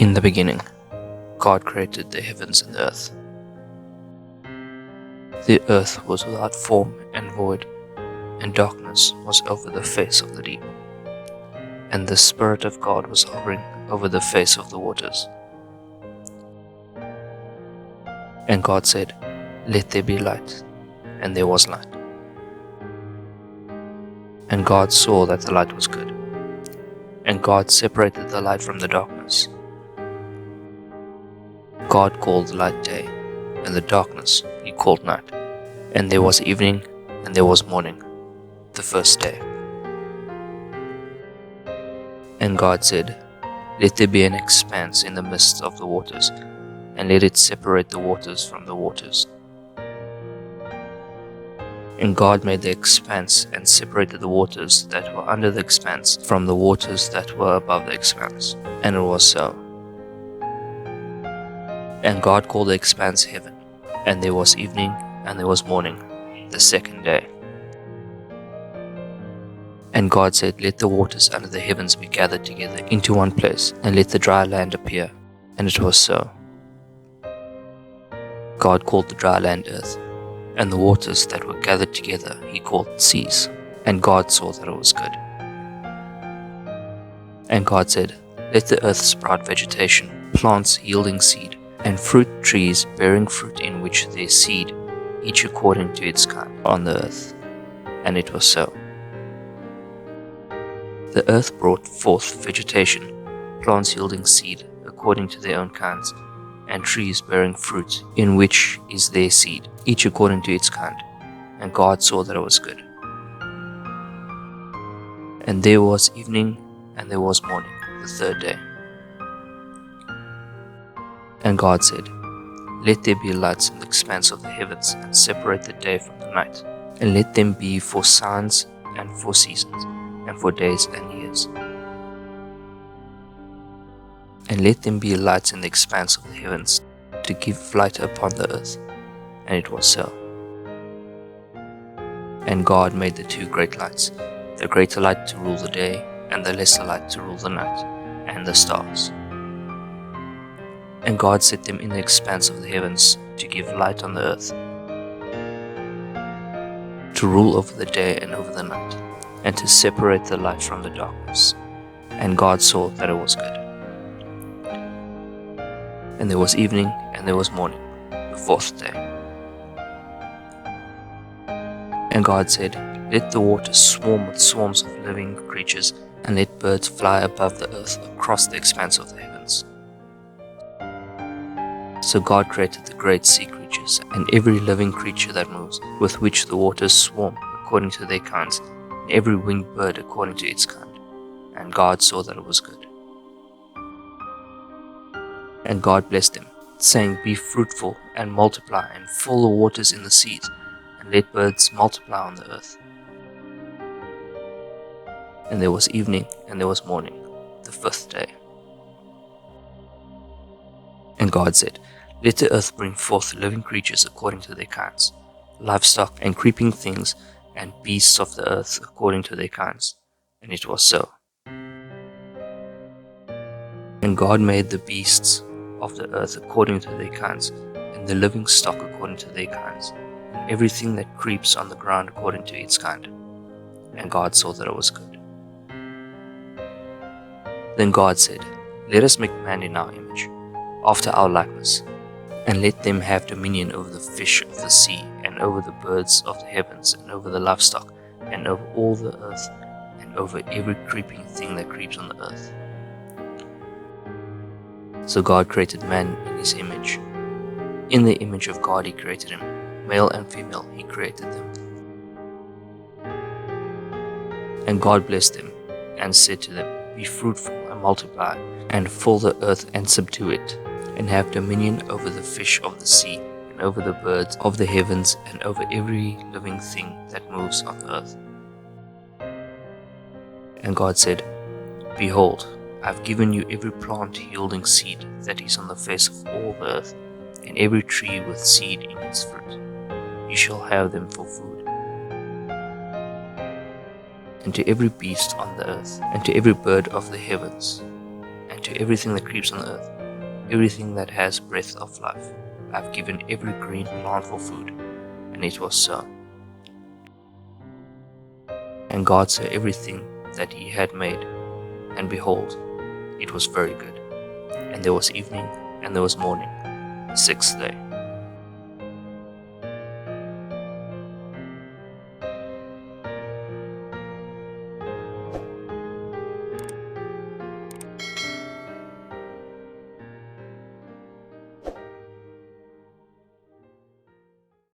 In the beginning, God created the heavens and the earth. The earth was without form and void, and darkness was over the face of the deep. And the Spirit of God was hovering over the face of the waters. And God said, "Let there be light," and there was light. And God saw that the light was good. And God separated the light from the darkness. God called the light day, and the darkness He called night. And there was evening, and there was morning, the first day. And God said, "Let there be an expanse in the midst of the waters, and let it separate the waters from the waters." And God made the expanse and separated the waters that were under the expanse from the waters that were above the expanse. And it was so. And God called the expanse heaven. And there was evening, and there was morning, the second day. And God said, "Let the waters under the heavens be gathered together into one place, and let the dry land appear." And it was so. God called the dry land earth, and the waters that were gathered together He called seas. And God saw that it was good. And God said, "Let the earth sprout vegetation, plants yielding seed, and fruit trees bearing fruit in which their seed, each according to its kind, on the earth." And it was so. The earth brought forth vegetation, plants yielding seed according to their own kinds, and trees bearing fruit in which is their seed, each according to its kind. And God saw that it was good. And there was evening, and there was morning, the third day. And God said, "Let there be lights in the expanse of the heavens, and separate the day from the night, and let them be for signs and for seasons, and for days and years. And let them be lights in the expanse of the heavens, to give light upon the earth." And it was so. And God made the two great lights, the greater light to rule the day, and the lesser light to rule the night, and the stars. And God set them in the expanse of the heavens to give light on the earth, to rule over the day and over the night, and to separate the light from the darkness. And God saw that it was good. And there was evening, and there was morning, the fourth day. And God said, "Let the waters swarm with swarms of living creatures, and let birds fly above the earth across the expanse of the heavens." So God created the great sea creatures, and every living creature that moves, with which the waters swarm according to their kinds, and every winged bird according to its kind. And God saw that it was good. And God blessed them, saying, "Be fruitful, and multiply, and fill the waters in the seas, and let birds multiply on the earth." And there was evening, and there was morning, the fifth day. And God said, "Let the earth bring forth living creatures according to their kinds, livestock and creeping things, and beasts of the earth according to their kinds." And it was so. And God made the beasts of the earth according to their kinds, and the living stock according to their kinds, and everything that creeps on the ground according to its kind. And God saw that it was good. Then God said, "Let us make man in our image, after our likeness, and let them have dominion over the fish of the sea, and over the birds of the heavens, and over the livestock, and over all the earth, and over every creeping thing that creeps on the earth." So God created man in His image. In the image of God He created him, male and female He created them. And God blessed them, and said to them, "Be fruitful and multiply, and fill the earth and subdue it, and have dominion over the fish of the sea, and over the birds of the heavens, and over every living thing that moves on the earth." And God said, "Behold, I have given you every plant yielding seed that is on the face of all the earth, and every tree with seed in its fruit. You shall have them for food. And to every beast on the earth, and to every bird of the heavens, and to everything that creeps on the earth, everything that has breath of life. I have given every green plant for food. And it was so. And God saw everything that he had made, and behold, it was very good. And there was evening, and there was morning, the sixth day.